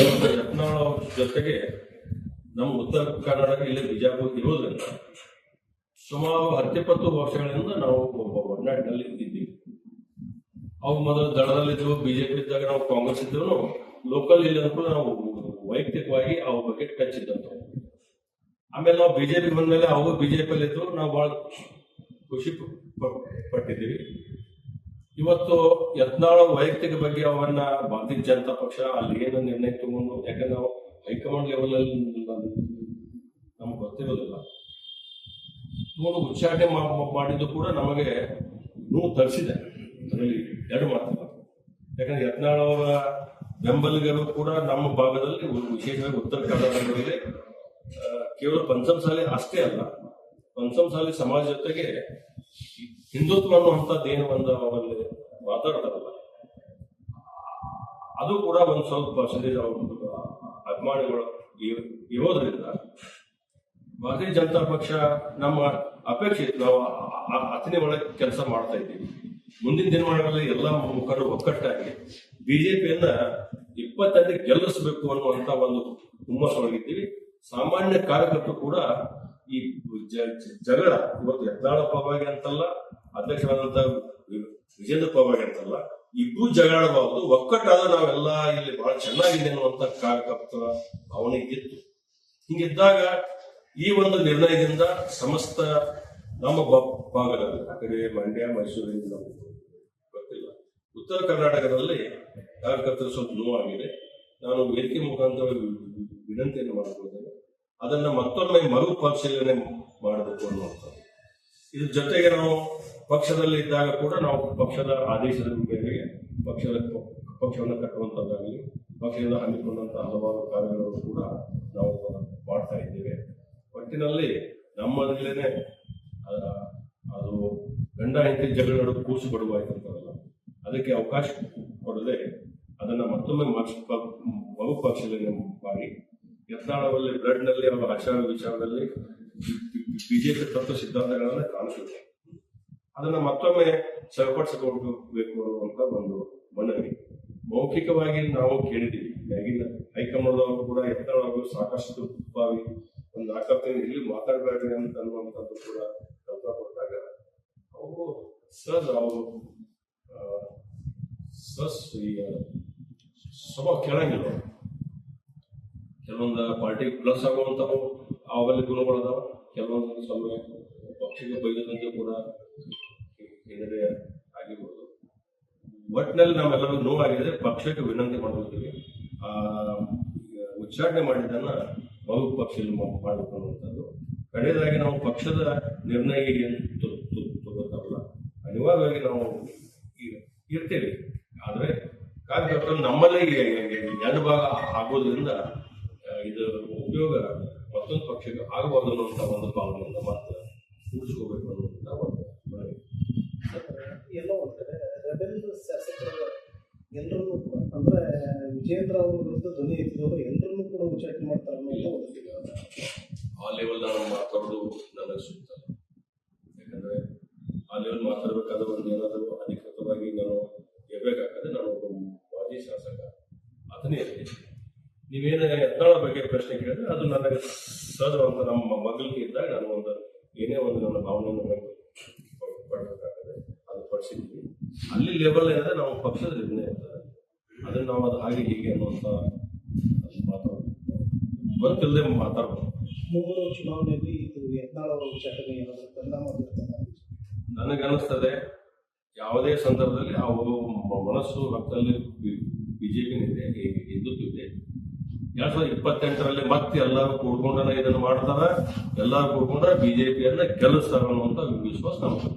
ಯತ್ನಾಳ್ ಅವ್ರ ಜೊತೆಗೆ ನಮ್ಮ ಉತ್ತರ ಕರ್ನಾಟಕ ಇಲ್ಲಿ ಬಿಜಾಪುರ ಇರೋದ್ರಿಂದ ಸುಮಾರು 10-20 ವರ್ಷಗಳಿಂದ ನಾವು ಒಡನಾಡಿನಲ್ಲಿ ಇದ್ದೀವಿ. ಅವು ಮೊದಲು ದಳದಲ್ಲಿದ್ದವು, ಬಿಜೆಪಿ ಇದ್ದಾಗ ನಾವು ಕಾಂಗ್ರೆಸ್ ಇದ್ದವು, ಲೋಕಲ್ ಇಲ್ಲಿ ಕೂಡ ನಾವು ವೈಯಕ್ತಿಕವಾಗಿ ಅವ್ರ ಬಗ್ಗೆ ಟಚ್ ಇದ್ದಂತ. ಆಮೇಲೆ ನಾವು ಬಿಜೆಪಿ ಬಂದ್ಮೇಲೆ ಅವು ಬಿಜೆಪಿಯಲ್ಲಿ ಇದ್ದು ನಾವು ಬಹಳ ಖುಷಿ ಪಟ್ಟಿದ್ದೀವಿ. ಇವತ್ತು ಯತ್ನಾಳ್ ವೈಯಕ್ತಿಕ ಬಗ್ಗೆ ಅವನ್ನ ಭಾರತೀಯ ಜನತಾ ಪಕ್ಷ ಅಲ್ಲಿ ಏನು ನಿರ್ಣಯ ತಗೊಂಡು, ಯಾಕಂದ್ರೆ ನಾವು ಹೈಕಮಾಂಡ್ ಲೆವೆಲ್ ಅಲ್ಲಿ ನಮ್ಗೆ ಗೊತ್ತಿರೋದಿಲ್ಲ, ತಗೊಂಡು ಉಚ್ಚಾಟನೆ ಮಾಡಿದ್ದು ಕೂಡ ನಮಗೆ ನೋವು ತರಿಸಿದೆ. ಅದರಲ್ಲಿ ಎರಡು ಮಾತಿಲ್ಲ. ಯಾಕಂದ್ರೆ ಯತ್ನಾಳ್ ಅವರ ಬೆಂಬಲಿಗರು ಕೂಡ ನಮ್ಮ ಭಾಗದಲ್ಲಿ, ವಿಶೇಷವಾಗಿ ಉತ್ತರ ಕರ್ನಾಟಕದಲ್ಲಿ ಕೇವಲ ಪಂಚಮಸಾಲಿ ಅಷ್ಟೇ ಅಲ್ಲ, ಪಂಚಮಸಾಲಿ ಸಮಾಜ ಜೊತೆಗೆ ಹಿಂದುತ್ವ ಅನ್ನುವಂಥದ್ದು ಏನು ಒಂದು ಅವರಲ್ಲಿ ಮಾತಾಡ್ತಾರಲ್ಲ, ಅದು ಕೂಡ ಒಂದು ಸ್ವಲ್ಪ ಪರ್ಸೆಂಟೇಜ್ ಅಭಿಮಾನಿಗಳು ಇರೋದ್ರಿಂದ ಭಾರತೀಯ ಜನತಾ ಪಕ್ಷ ನಮ್ಮ ಅಪೇಕ್ಷೆ, ನಾವು ಅತನೇ ಒಳಗೆ ಕೆಲಸ ಮಾಡ್ತಾ ಇದ್ದೀವಿ. ಮುಂದಿನ ದಿನಮಾನಗಳಲ್ಲಿ ಎಲ್ಲ ಮುಖಂಡರು ಒಕ್ಕಟ್ಟಾಗಿ ಬಿಜೆಪಿಯನ್ನ 25 ಗೆಲ್ಲಿಸಬೇಕು ಅನ್ನುವಂತ ಒಂದು ಹುಮ್ಮಸ್ಸೊಳಗಿದ್ದೀವಿ. ಸಾಮಾನ್ಯ ಕಾರ್ಯಕರ್ತರು ಕೂಡ ಈ ಜಗಳ ಇವತ್ತು ಯತ್ನಾಳ್ ಪರವಾಗಿ ಅಂತಲ್ಲ, ಅಧ್ಯಕ್ಷರಾದಂತ ವಿಜೇಂದ್ರ ಪರವಾಗಿ ಅಂತಲ್ಲ, ಇಬ್ಬರು ಜಗಳಾಡಬಾರದು, ಒಕ್ಕಟ್ಟಾದ ನಾವೆಲ್ಲ ಇಲ್ಲಿ ಬಹಳ ಚೆನ್ನಾಗಿದೆ ಅನ್ನುವಂತ ಕಾರ್ಯಕರ್ತರ ಭಾವನೆ ಇತ್ತು. ಹಿಂಗಿದ್ದಾಗ ಈ ಒಂದು ನಿರ್ಣಯದಿಂದ ಸಮಸ್ತ ನಮ್ಮ ಭಾಗದಲ್ಲಿ, ಆ ಕಡೆ ಮಂಡ್ಯ, ಮೈಸೂರಿನಿಂದ ಗೊತ್ತಿಲ್ಲ, ಉತ್ತರ ಕರ್ನಾಟಕದಲ್ಲಿ ಕಾರ್ಯಕರ್ತರು ಸ್ವಲ್ಪ ನೋವಾಗಿದೆ. ನಾನು ವೇದಿಕೆ ಮುಖಾಂತರ ವಿನಂತಿಯನ್ನು ಮಾಡಿಕೊಳ್ತೇನೆ, ಅದನ್ನ ಮತ್ತೊಮ್ಮೆ ಮರು ಪರಿಶೀಲನೆ ಮಾಡಬೇಕು ಅನ್ನುವಂಥದ್ದು. ಇದ್ರ ಜೊತೆಗೆ ನಾವು ಪಕ್ಷದಲ್ಲಿ ಇದ್ದಾಗ ಕೂಡ ನಾವು ಪಕ್ಷದ ಆದೇಶದ ಮೇರೆಗೆ ಪಕ್ಷವನ್ನು ಕಟ್ಟುವಂಥದ್ದಾಗಲಿ, ಪಕ್ಷದಿಂದ ಹಮ್ಮಿಕೊಂಡಂತಹ ಹಲವಾರು ಕಾರ್ಯಗಳನ್ನು ಕೂಡ ನಾವು ಮಾಡ್ತಾ ಇದ್ದೇವೆ. ಒಟ್ಟಿನಲ್ಲಿ ನಮ್ಮದಲ್ಲೇನೆ ಅದು ಗಂಡ ಹೆಂಡತಿ ಜಗಳ ನಡುವೆ ಕೂಸು ಬಡುವಾಯ್ತಂತಾರಲ್ಲ, ಅದಕ್ಕೆ ಅವಕಾಶ ಕೊಡದೆ ಅದನ್ನ ಮತ್ತೊಮ್ಮೆ ಮರು ಪರಿಶೀಲನೆ ಮಾಡಿ ಯತ್ನಾಳಲ್ಲಿ ಬ್ಲಡ್ ನಲ್ಲಿ ಅವರ ಆಚಾರ ವಿಚಾರದಲ್ಲಿ ಬಿಜೆಪಿ ತತ್ವ ಸಿದ್ಧಾಂತಗಳನ್ನ ಕಾಣಿಸುತ್ತೆ, ಅದನ್ನ ಮತ್ತೊಮ್ಮೆ ಸರಿಪಡಿಸಿಕೊಳ್ಬೇಕು ಅನ್ನುವಂತ ಒಂದು ಮನವಿ ಮೌಖಿಕವಾಗಿ ನಾವು ಕೇಳಿದ್ದೀವಿ. ಮ್ಯಾಗಿನ ಹೈಕಮಾಂಡ್ ಅವರು ಕೂಡ ಯತ್ನಾಳ್ ಅವರು ಸಾಕಷ್ಟು ಭಾವಿ ಒಂದು 4 ತಿಂಗಳು ಇಲ್ಲಿ ಮಾತಾಡಬೇಡ್ರಿ ಅಂತ ಅನ್ನುವಂಥದ್ದು ಕೂಡ ಕಲ್ಪನೆ ಕೊಟ್ಟಾಗ ಅವರು ಈಗ ಸ್ವಭಾವ ಕೇಳಂಗಿಲ್ಲ. ಕೆಲವೊಂದು ಪಾರ್ಟಿ ಪ್ಲಸ್ ಆಗುವಂಥವು ಅವೆಲ್ಲ ಗುಣಗಳದಾವ, ಕೆಲವೊಂದು ಸಮಯ ಪಕ್ಷಕ್ಕೆ ಬೈದಂತೆ ಕೂಡ ಹಿನ್ನಡೆ ಆಗಿರ್ಬೋದು. ಒಟ್ಟಿನಲ್ಲಿ ನಾವೆಲ್ಲರೂ ನೋವಾಗಿದೆ, ಪಕ್ಷಕ್ಕೆ ವಿನಂತಿ ಮಾಡ್ಕೊಳ್ತೀವಿ, ಉಚ್ಚಾಟನೆ ಮಾಡಿದ್ದನ್ನ ಬಹು ಪಕ್ಷದಲ್ಲಿ ಮಾಡಬೇಕು ಅನ್ನುವಂಥದ್ದು. ಕಡೆಯದಾಗಿ ನಾವು ಪಕ್ಷದ ನಿರ್ಣಯ ಏನು ತಗೋತಾರಲ್ಲ, ಅನಿವಾರ್ಯವಾಗಿ ನಾವು ಇರ್ತೇವೆ, ಆದರೆ ಕಾರ್ಯಕರ್ತರು ನಮ್ಮಲ್ಲೇ ಎರಡು ಭಾಗ ಆಗೋದ್ರಿಂದ ಇದು ಉಪಯೋಗ ಮತ್ತೊಂದು ಪಕ್ಷಕ್ಕೆ ಆಗಬಾರ್ದು ಅನ್ನುವಂಥ ಒಂದು ಭಾವನೆಯಿಂದ ಮಾತ್ರ ಕೂಡಿಸ್ಕೋಬೇಕು ಅನ್ನುವಂಥ ಒಂದು ಮನವಿ. ಎಲ್ಲೋ ಒಂದ್ಕಡೆ ರೆಬೆಲ್ ಶಾಸಕರು ಎಲ್ಲರನ್ನೂ ಕೂಡ, ಅಂದ್ರೆ ವಿಜೇಂದ್ರ ಅವ್ರ ವಿರುದ್ಧ ಧ್ವನಿ ಎತ್ತಿದವರು ಎಲ್ಲರನ್ನೂ ಕೂಡ ಉಚ್ಚಾಟನೆ ಮಾಡ್ತಾರೆ ಅನ್ನೋದು ಗೊತ್ತಿಲ್ಲ. ಆ ಲೆವೆಲ್ ನಾನು ಮಾತಾಡೋದು ನನಗೆ ಸೂಕ್ತ. ಯಾಕಂದ್ರೆ ಆ ಲೆವೆಲ್ ಮಾತಾಡಬೇಕಾದ್ರೆ ಒಂದು ಏನಾದರೂ ಅಧಿಕೃತವಾಗಿ ನಾನು ಇರಬೇಕಾದ್ರೆ ನಾನು ಒಬ್ಬ ಮಾಜಿ ಶಾಸಕ, ಅದನ್ನೇ ಇರ್ತೀನಿ. ನೀವೇನು ಯತ್ನಾಳ ಬಗ್ಗೆ ಪ್ರಶ್ನೆ ಕೇಳಿದ್ರೆ ಅದು ನನಗೆ ಸಹಜವಂತ ನಮ್ಮ ಮಗಳಿಗೆ ಇದ್ದಾಗ ನಾನು ಒಂದು ಏನೇ ಒಂದು ನನ್ನ ಭಾವನೆಯನ್ನು ಪಡಬೇಕಾಗ್ತದೆ, ಅದು ಪಡಿಸಿದ್ವಿ. ಅಲ್ಲಿ ಲೆವೆಲ್ ಏನಾದ್ರೆ ನಾವು ಪಕ್ಷದ ನಿರ್ಣಯ ಇರ್ತದೆ, ಅದನ್ನ ನಾವು ಅದು ಹಾಗೆ ಹೀಗೆ ಅನ್ನುವಂಥ ಮಾತಾಡೋದು ಗೊತ್ತಿಲ್ಲದೆ ಮಾತಾಡ್ಬೋದು. ಮುಂಬರುವ ಚುನಾವಣೆಯಲ್ಲಿ ಇದು ಯತ್ನಾಳ್ ಅವರ ಉಚ್ಚಾಟನೆ ಏನಾದರೂ ಪರಿಣಾಮ ಬೀರುತ್ತದೆ? ನನಗನ್ನಿಸ್ತದೆ ಯಾವುದೇ ಸಂದರ್ಭದಲ್ಲಿ ಅವರು ಮನಸ್ಸು ರಕ್ತದಲ್ಲಿ ಬಿಜೆಪಿನಿದೆ, ಹಿಂದುತ್ವ ಇದೆ. 2028ರಲ್ಲಿ ಮತ್ತೆ ಎಲ್ಲರೂ ಕೂಡ್ಕೊಂಡ ಇದನ್ನು ಮಾಡ್ತಾರ, ಎಲ್ಲರೂ ಕೂಡ್ಕೊಂಡ್ರೆ ಬಿಜೆಪಿಯನ್ನ ಗೆಲ್ಲಿಸ್ತಾರ ಅನ್ನುವಂಥ ವಿಶ್ವಾಸ ನಮ್ಗೆ.